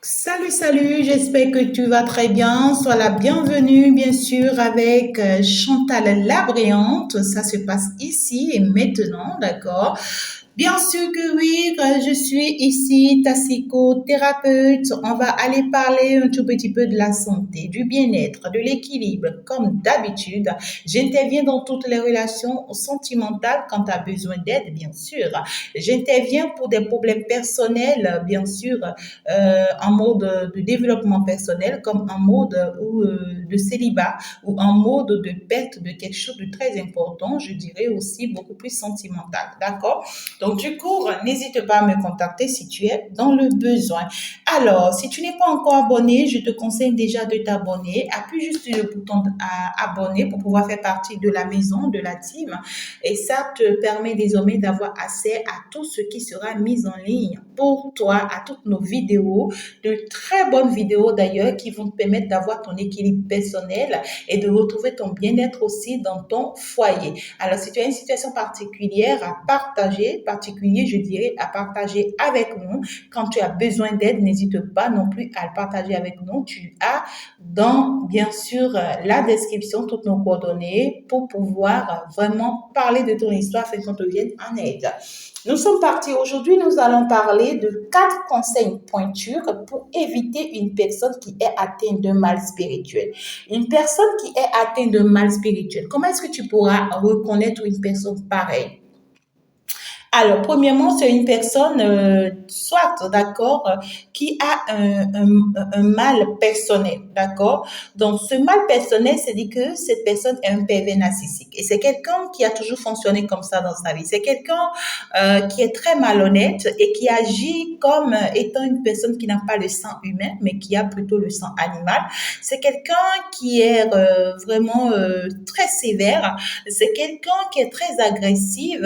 Salut, salut, j'espère que tu vas très bien. Sois la bienvenue, bien sûr, avec Chantal la Brillante. Ça se passe ici et maintenant, d'accord? Bien sûr que oui, je suis ici, ta psychothérapeute. On va aller parler un tout petit peu de la santé, du bien-être, de l'équilibre. Comme d'habitude, j'interviens dans toutes les relations sentimentales quand tu as besoin d'aide, bien sûr. J'interviens pour des problèmes personnels, bien sûr, en mode de développement personnel, comme en mode de célibat ou en mode de perte de quelque chose de très important, je dirais aussi beaucoup plus sentimental. D'accord? Donc, du coup, n'hésite pas à me contacter si tu es dans le besoin. Alors, si tu n'es pas encore abonné, je te conseille déjà de t'abonner. Appuie juste sur le bouton abonner pour pouvoir faire partie de la maison, de la team. Et ça te permet désormais d'avoir accès à tout ce qui sera mis en ligne pour toi, à toutes nos vidéos, de très bonnes vidéos d'ailleurs qui vont te permettre d'avoir ton équilibre personnel et de retrouver ton bien-être aussi dans ton foyer. Alors, si tu as une situation particulière à partager, particulier, je dirais, à partager avec nous, quand tu as besoin d'aide, n'hésite pas non plus à le partager avec nous. Tu as dans, bien sûr, la description toutes nos coordonnées pour pouvoir vraiment parler de ton histoire afin qu'on te vienne en aide. Nous sommes partis aujourd'hui, nous allons parler de 4 conseils pointures pour éviter une personne qui est atteinte de mal spirituel. Une personne qui est atteinte de mal spirituel, comment est-ce que tu pourras reconnaître une personne pareille? Alors, premièrement, c'est une personne, soit, d'accord, qui a un mal personnel, d'accord. Donc, ce mal personnel, c'est dit que cette personne est un pervers narcissique. Et c'est quelqu'un qui a toujours fonctionné comme ça dans sa vie. C'est quelqu'un qui est très malhonnête et qui agit comme étant une personne qui n'a pas le sang humain, mais qui a plutôt le sang animal. C'est quelqu'un qui est vraiment très sévère. C'est quelqu'un qui est très agressif.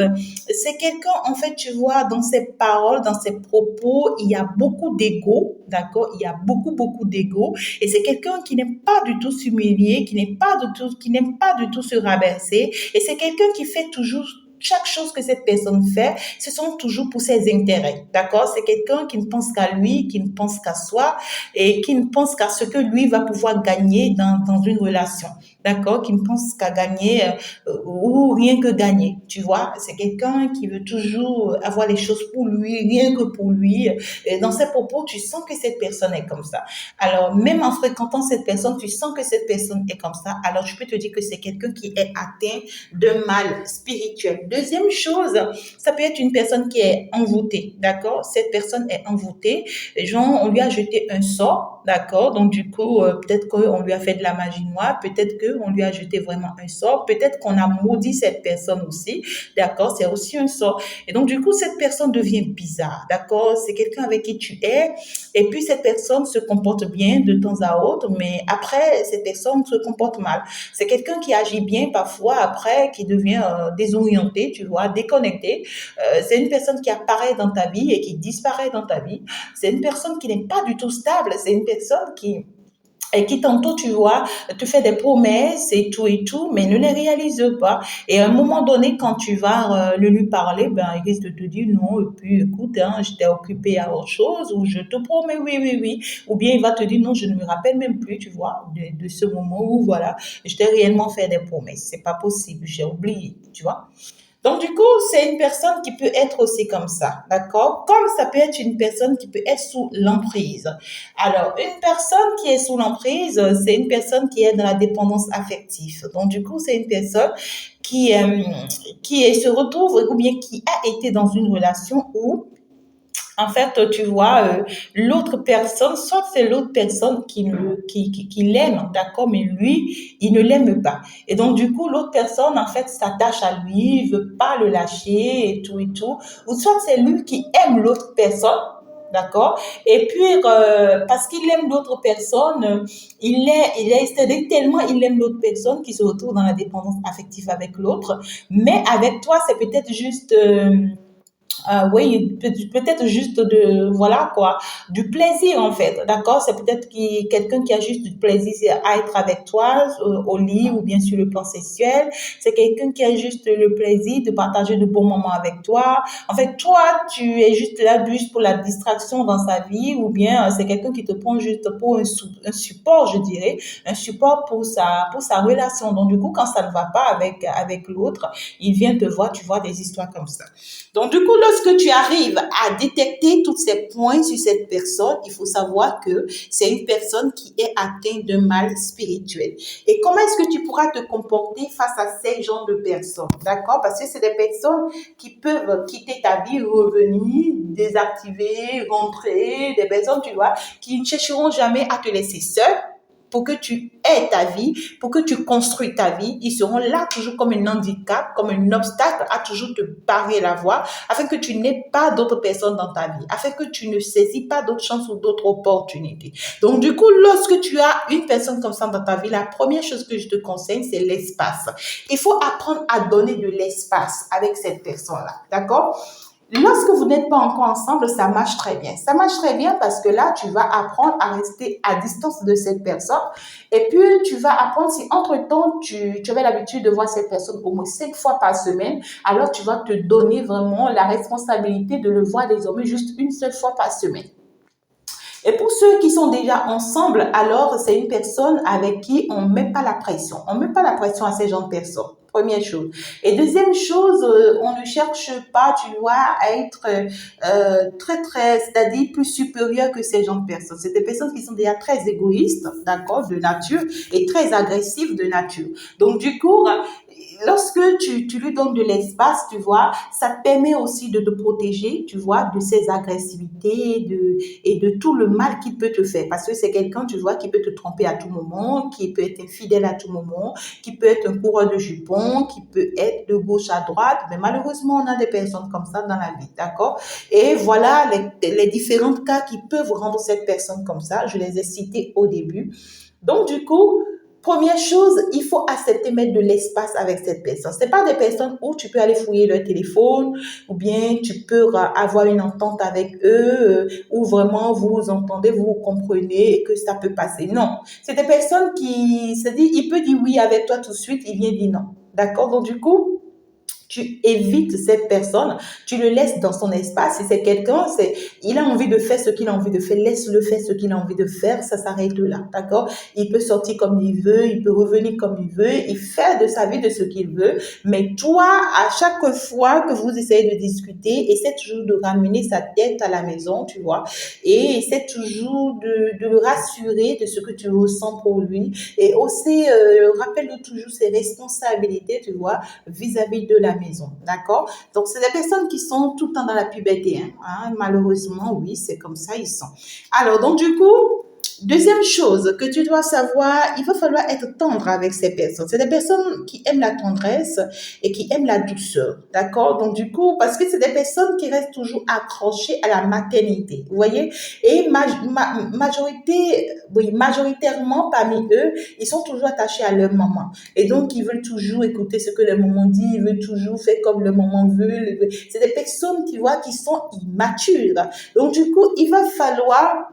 C'est quelqu'un, en fait, tu vois, dans ses paroles, dans ses propos, il y a beaucoup d'ego, d'accord? Il y a beaucoup d'ego. Et c'est quelqu'un qui n'aime pas du tout s'humilier, qui n'aime pas du tout se rabaisser. Et c'est quelqu'un qui fait toujours chaque chose que cette personne fait, ce sont toujours pour ses intérêts, d'accord? C'est quelqu'un qui ne pense qu'à lui, qui ne pense qu'à soi et qui ne pense qu'à ce que lui va pouvoir gagner dans une relation, d'accord? Qui ne pense qu'à gagner ou rien que gagner, tu vois. C'est quelqu'un qui veut toujours avoir les choses pour lui, rien que pour lui. Et dans ses propos, tu sens que cette personne est comme ça. Alors, même en fréquentant cette personne, tu sens que cette personne est comme ça. Alors, je peux te dire que c'est quelqu'un qui est atteint de mal spirituel. Deuxième chose, ça peut être une personne qui est envoûtée, d'accord? Cette personne est envoûtée. Genre, on lui a jeté un sort, d'accord? Donc, du coup, peut-être qu'on lui a fait de la magie noire, peut-être qu'on lui a jeté vraiment un sort, peut-être qu'on a maudit cette personne aussi, d'accord? C'est aussi un sort. Et donc, du coup, cette personne devient bizarre, d'accord? C'est quelqu'un avec qui tu es, et puis cette personne se comporte bien de temps à autre, mais après, cette personne se comporte mal. C'est quelqu'un qui agit bien parfois, après, qui devient désorienté, tu vois, déconnecté. C'est une personne qui apparaît dans ta vie et qui disparaît dans ta vie. C'est une personne qui n'est pas du tout stable. C'est une personne qui tantôt, tu vois, te fait des promesses et tout, mais ne les réalise pas. Et à un moment donné, quand tu vas le lui parler, ben, il risque de te dire non, et puis écoute, hein, j'étais occupé à autre chose, ou je te promets, oui, oui, oui. Ou bien il va te dire non, je ne me rappelle même plus, tu vois, de ce moment où, voilà, je t'ai réellement fait des promesses. C'est pas possible, j'ai oublié, tu vois. Donc, du coup, c'est une personne qui peut être aussi comme ça, d'accord? Comme ça peut être une personne qui peut être sous l'emprise. Alors, une personne qui est sous l'emprise, c'est une personne qui est dans la dépendance affective. Donc, du coup, c'est une personne qui, euh, se retrouve ou bien qui a été dans une relation où en fait, tu vois, l'autre personne, soit c'est l'autre personne qui l'aime, d'accord, mais lui, il ne l'aime pas. Et donc, du coup, l'autre personne, en fait, s'attache à lui, veut pas le lâcher et tout. Ou soit c'est lui qui aime l'autre personne, d'accord, et puis, parce qu'il aime l'autre personne, c'est-à-dire tellement il aime l'autre personne qu'il se retrouve dans la dépendance affective avec l'autre. Mais avec toi, c'est peut-être juste... oui, peut-être juste voilà quoi, du plaisir en fait, d'accord? C'est peut-être quelqu'un qui a juste du plaisir à être avec toi au lit ou bien sur le plan sexuel. C'est quelqu'un qui a juste le plaisir de partager de bons moments avec toi. En fait, toi, tu es juste là juste pour la distraction dans sa vie ou bien c'est quelqu'un qui te prend juste pour un support, je dirais, un support pour sa relation. Donc du coup, quand ça ne va pas avec l'autre, il vient te voir, tu vois des histoires comme ça. Donc, du coup, lorsque tu arrives à détecter tous ces points sur cette personne, il faut savoir que c'est une personne qui est atteinte de mal spirituel. Et comment est-ce que tu pourras te comporter face à ces genres de personnes? D'accord? Parce que c'est des personnes qui peuvent quitter ta vie, revenir, désactiver, rentrer, des personnes, tu vois, qui ne chercheront jamais à te laisser seul pour que tu aies ta vie, pour que tu construis ta vie. Ils seront là toujours comme un handicap, comme un obstacle à toujours te barrer la voie, afin que tu n'aies pas d'autres personnes dans ta vie, afin que tu ne saisis pas d'autres chances ou d'autres opportunités. Donc, du coup, lorsque tu as une personne comme ça dans ta vie, la première chose que je te conseille, c'est l'espace. Il faut apprendre à donner de l'espace avec cette personne-là. D'accord? Lorsque vous n'êtes pas encore ensemble, ça marche très bien. Ça marche très bien parce que là, tu vas apprendre à rester à distance de cette personne. Et puis, tu vas apprendre si entre-temps, tu avais l'habitude de voir cette personne au moins 5 fois par semaine, alors tu vas te donner vraiment la responsabilité de le voir désormais juste une seule fois par semaine. Et pour ceux qui sont déjà ensemble, alors c'est une personne avec qui on ne met pas la pression. On ne met pas la pression à ces gens de personnes. Première chose. Et deuxième chose, on ne cherche pas, tu vois, à être très, c'est-à-dire plus supérieur que ces gens de personnes. C'est des personnes qui sont déjà très égoïstes, d'accord, de nature, et très agressives de nature. Donc, du coup, lorsque tu lui donnes de l'espace, tu vois, ça te permet aussi de te protéger, tu vois, de ses agressivités et de tout le mal qu'il peut te faire. Parce que c'est quelqu'un, tu vois, qui peut te tromper à tout moment, qui peut être infidèle à tout moment, qui peut être un coureur de jupons, qui peut être de gauche à droite. Mais malheureusement, on a des personnes comme ça dans la vie, d'accord? Et voilà les différents cas qui peuvent rendre cette personne comme ça. Je les ai cités au début. Donc, du coup, première chose, il faut accepter mettre de l'espace avec cette personne. Ce n'est pas des personnes où tu peux aller fouiller leur téléphone ou bien tu peux avoir une entente avec eux où vraiment vous vous entendez, vous vous comprenez et que ça peut passer. Non, c'est des personnes qui se disent, il peut dire oui avec toi tout de suite, il vient dire non. D'accord? Donc du coup, tu évites cette personne, tu le laisses dans son espace. Si c'est quelqu'un, il a envie de faire ce qu'il a envie de faire, laisse-le faire ce qu'il a envie de faire, ça s'arrête là, d'accord? Il peut sortir comme il veut, il peut revenir comme il veut, il fait de sa vie de ce qu'il veut, mais toi, à chaque fois que vous essayez de discuter, essaie toujours de ramener sa tête à la maison, tu vois, et essaie toujours de le rassurer de ce que tu ressens pour lui, et aussi, rappelle-lui toujours ses responsabilités, tu vois, vis-à-vis de la maison, d'accord? Donc, c'est des personnes qui sont tout le temps dans la puberté, hein, malheureusement, oui, c'est comme ça, ils sont. Alors, donc, du coup, deuxième chose que tu dois savoir, il va falloir être tendre avec ces personnes. C'est des personnes qui aiment la tendresse et qui aiment la douceur, d'accord? Donc, du coup, parce que c'est des personnes qui restent toujours accrochées à la maternité, vous voyez? Et majoritairement parmi eux, ils sont toujours attachés à leur maman. Et donc, ils veulent toujours écouter ce que leur maman dit, ils veulent toujours faire comme leur maman veut. C'est des personnes, tu vois, qui sont immatures. Donc, du coup, il va falloir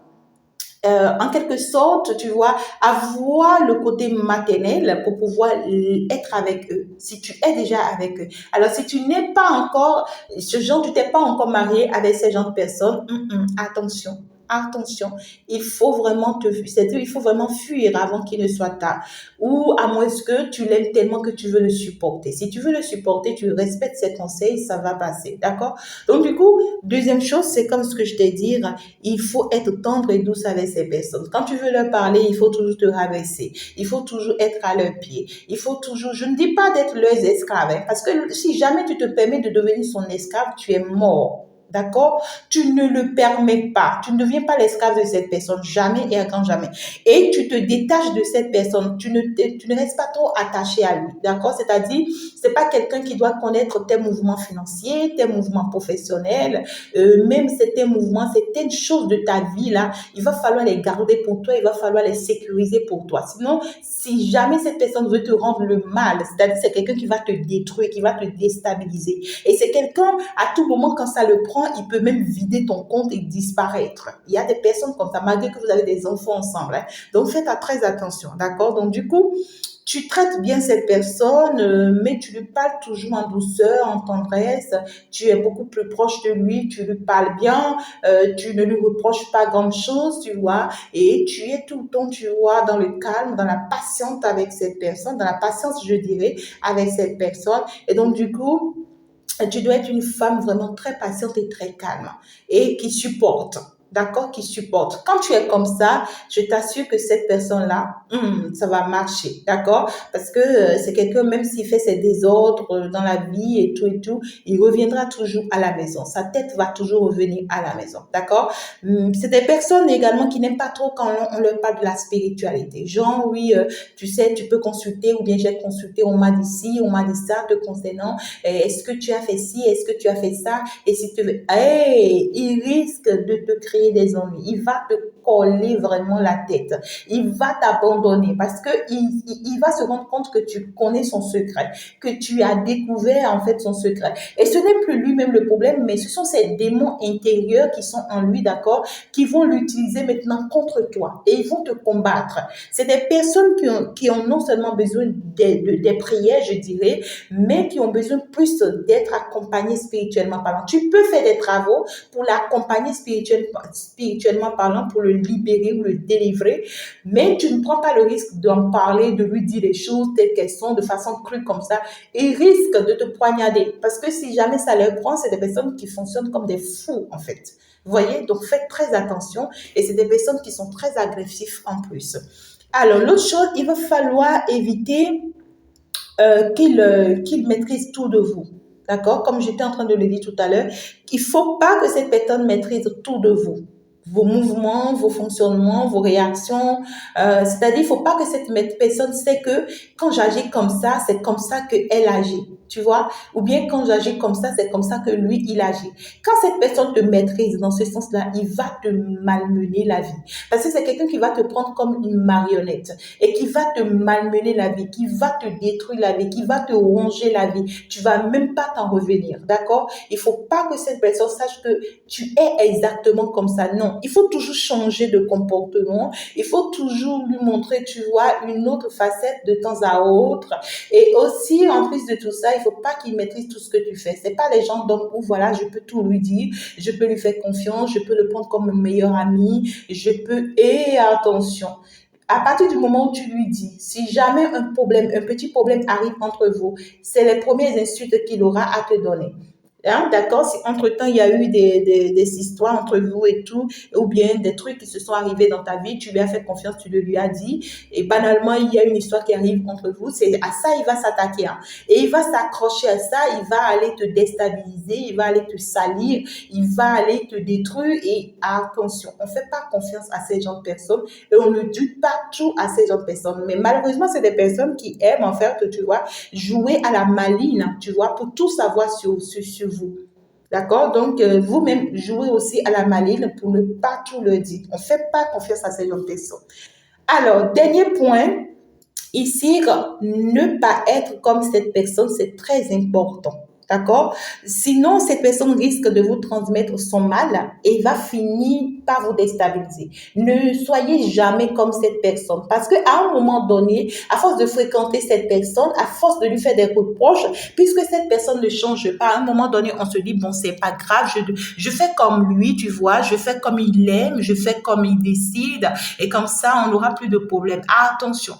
en quelque sorte, tu vois, avoir le côté maternel pour pouvoir être avec eux, si tu es déjà avec eux. Alors, si tu n'es pas encore, tu t'es pas encore marié avec ces gens de personnes, attention. Attention, il faut vraiment fuir avant qu'il ne soit tard. Ou à moins que tu l'aimes tellement que tu veux le supporter. Si tu veux le supporter, tu respectes ses conseils, ça va passer. D'accord? Donc, du coup, deuxième chose, c'est comme ce que je t'ai dit, il faut être tendre et douce avec ces personnes. Quand tu veux leur parler, il faut toujours te rabaisser. Il faut toujours être à leurs pieds. Il faut toujours, je ne dis pas d'être leurs esclaves, parce que si jamais tu te permets de devenir son esclave, tu es mort. D'accord? Tu ne le permets pas. Tu ne deviens pas l'esclave de cette personne, jamais et à grand jamais. Et tu te détaches de cette personne. Tu ne restes pas trop attaché à lui. D'accord? C'est-à-dire, c'est pas quelqu'un qui doit connaître tes mouvements financiers, tes mouvements professionnels, même certains mouvements, certaines choses de ta vie là, il va falloir les garder pour toi, il va falloir les sécuriser pour toi. Sinon, si jamais cette personne veut te rendre le mal, c'est-à-dire c'est quelqu'un qui va te détruire, qui va te déstabiliser. Et c'est quelqu'un, à tout moment, quand ça le prend, il peut même vider ton compte et disparaître. Il y a des personnes comme ça, malgré que vous avez des enfants ensemble. Hein. Donc, faites très attention, d'accord? Donc, du coup, tu traites bien cette personne, mais tu lui parles toujours en douceur, en tendresse. Tu es beaucoup plus proche de lui, tu lui parles bien, tu ne lui reproches pas grand-chose, tu vois, et tu es tout le temps, tu vois, dans le calme, dans la patience avec cette personne, dans la patience, je dirais, avec cette personne. Et donc, du coup, tu dois être une femme vraiment très patiente et très calme et qui supporte. D'accord, qui supporte. Quand tu es comme ça, je t'assure que cette personne-là, ça va marcher. D'accord? Parce que c'est quelqu'un, même s'il fait ses désordres dans la vie et tout, il reviendra toujours à la maison. Sa tête va toujours revenir à la maison. D'accord? C'est des personnes également qui n'aiment pas trop quand on leur parle de la spiritualité. Genre, oui, tu sais, tu peux consulter ou bien j'ai consulté, on m'a dit ci, on m'a dit ça te concernant. Est-ce que tu as fait ci, est-ce que tu as fait ça, et si tu veux, hey, il risque de te créer des ennuis, il va te coller vraiment la tête, il va t'abandonner parce que il va se rendre compte que tu connais son secret, que tu as découvert en fait son secret, et ce n'est plus lui-même le problème, mais ce sont ces démons intérieurs qui sont en lui, d'accord, qui vont l'utiliser maintenant contre toi, et ils vont te combattre. C'est des personnes qui ont non seulement besoin des prières, je dirais, mais qui ont besoin plus d'être accompagnés spirituellement parlant. Tu peux faire des travaux pour l'accompagner spirituellement parlant, pour le libérer ou le délivrer, mais tu ne prends pas le risque d'en parler, de lui dire les choses telles qu'elles sont, de façon crue comme ça. Ils risquent de te poignarder, parce que si jamais ça leur prend, c'est des personnes qui fonctionnent comme des fous, en fait. Vous voyez? Donc, faites très attention, et c'est des personnes qui sont très agressives en plus. Alors, l'autre chose, il va falloir éviter qu'il maîtrise tout de vous. D'accord? Comme j'étais en train de le dire tout à l'heure, il ne faut pas que cette personne maîtrise tout de vous. Vos mouvements, vos fonctionnements, vos réactions. C'est-à-dire, il ne faut pas que cette personne sait que quand j'agis comme ça, c'est comme ça qu'elle agit. Tu vois? Ou bien quand j'agis comme ça, c'est comme ça que lui, il agit. Quand cette personne te maîtrise dans ce sens-là, il va te malmener la vie. Parce que c'est quelqu'un qui va te prendre comme une marionnette et qui va te malmener la vie, qui va te détruire la vie, qui va te ronger la vie. Tu vas même pas t'en revenir, d'accord? Il faut pas que cette personne sache que tu es exactement comme ça. Non, il faut toujours changer de comportement. Il faut toujours lui montrer, tu vois, une autre facette de temps à autre. Et aussi, en plus de tout ça, il faut pas qu'il maîtrise tout ce que tu fais. C'est pas les gens donc où voilà, je peux tout lui dire, je peux lui faire confiance, je peux le prendre comme mon meilleur ami, je peux, et attention. À partir du moment où tu lui dis, si jamais un problème, un petit problème arrive entre vous, c'est les premières insultes qu'il aura à te donner. Hein, d'accord? Si entre-temps, il y a eu des histoires entre vous et tout, ou bien des trucs qui se sont arrivés dans ta vie, tu lui as fait confiance, tu le lui as dit, et banalement, il y a une histoire qui arrive entre vous, c'est à ça, il va s'attaquer. Hein. Et il va s'accrocher à ça, il va aller te déstabiliser, il va aller te salir, il va aller te détruire, et attention, on ne fait pas confiance à ces gens de personnes, et on ne dit pas tout à ces gens de personnes. Mais malheureusement, c'est des personnes qui aiment, en fait, tu vois, jouer à la maligne, tu vois, pour tout savoir sur vous. D'accord? Donc, vous-même, jouez aussi à la maligne pour ne pas tout le dire. On ne fait pas confiance à ces gens de personnes. Alors, dernier point, ici, ne pas être comme cette personne, c'est très important. D'accord? Sinon, cette personne risque de vous transmettre son mal et va finir par vous déstabiliser. Ne soyez jamais comme cette personne parce qu'à un moment donné, à force de fréquenter cette personne, à force de lui faire des reproches, puisque cette personne ne change pas, à un moment donné, on se dit, bon, c'est pas grave, je fais comme lui, tu vois, je fais comme il aime, je fais comme il décide et comme ça, on n'aura plus de problème. Attention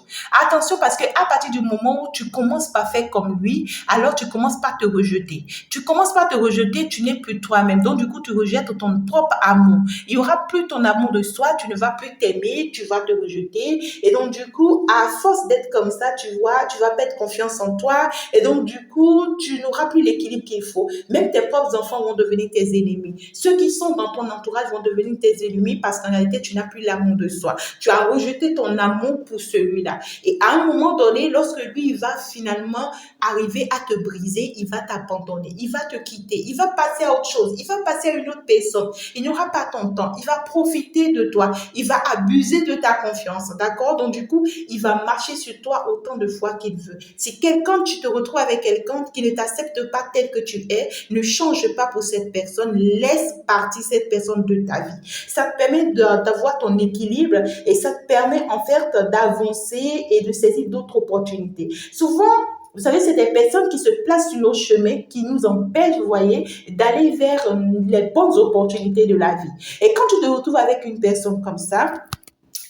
parce que à partir du moment où tu commences par faire comme lui, alors tu commences par te rejeter. rejeter. Tu commences par te rejeter, tu n'es plus toi-même. Donc, du coup, tu rejettes ton propre amour. Il y aura plus ton amour de soi, tu ne vas plus t'aimer, tu vas te rejeter. Et donc, du coup, à force d'être comme ça, tu vois, tu vas perdre confiance en toi. Et donc, du coup, tu n'auras plus l'équilibre qu'il faut. Même tes propres enfants vont devenir tes ennemis. Ceux qui sont dans ton entourage vont devenir tes ennemis parce qu'en réalité, tu n'as plus l'amour de soi. Tu as rejeté ton amour pour celui-là. Et à un moment donné, lorsque lui, il va finalement arriver à te briser, il va t'abandonner, il va te quitter, il va passer à autre chose, il va passer à une autre personne. Il n'aura pas ton temps, il va profiter de toi, il va abuser de ta confiance, d'accord? Donc du coup, il va marcher sur toi autant de fois qu'il veut. Si tu te retrouves avec quelqu'un qui ne t'accepte pas tel que tu es, ne change pas pour cette personne, laisse partir cette personne de ta vie. Ça te permet d'avoir ton équilibre et ça te permet en fait d'avancer et de saisir d'autres opportunités. Souvent, vous savez, c'est des personnes qui se placent sur nos chemins, qui nous empêchent, vous voyez, d'aller vers les bonnes opportunités de la vie. Et quand tu te retrouves avec une personne comme ça,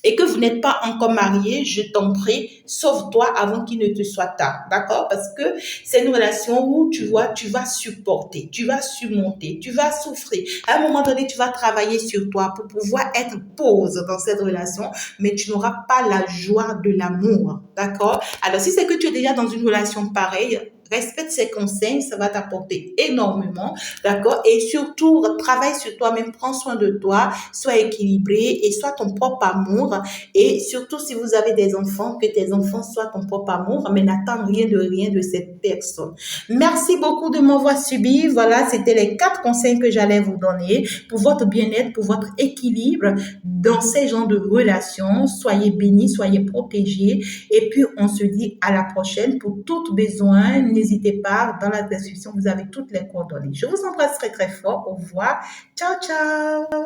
et que vous n'êtes pas encore marié, je t'en prie, sauve-toi avant qu'il ne te soit tard, d'accord? Parce que c'est une relation où, tu vois, tu vas supporter, tu vas surmonter, tu vas souffrir. À un moment donné, tu vas travailler sur toi pour pouvoir être pause dans cette relation, mais tu n'auras pas la joie de l'amour, d'accord? Alors, si c'est que tu es déjà dans une relation pareille, respecte ses conseils, ça va t'apporter énormément, d'accord? Et surtout, travaille sur toi-même, prends soin de toi, sois équilibré et sois ton propre amour. Et surtout, si vous avez des enfants, que tes enfants soient ton propre amour, mais n'attends rien de cette personne. Merci beaucoup de m'avoir suivi. Voilà, c'était les 4 conseils que j'allais vous donner pour votre bien-être, pour votre équilibre dans ces genres de relations. Soyez bénis, soyez protégés. Et puis, on se dit à la prochaine. Pour tout besoin, n'hésitez pas, dans la description, vous avez toutes les coordonnées. Je vous embrasse très, très fort. Au revoir. Ciao, ciao.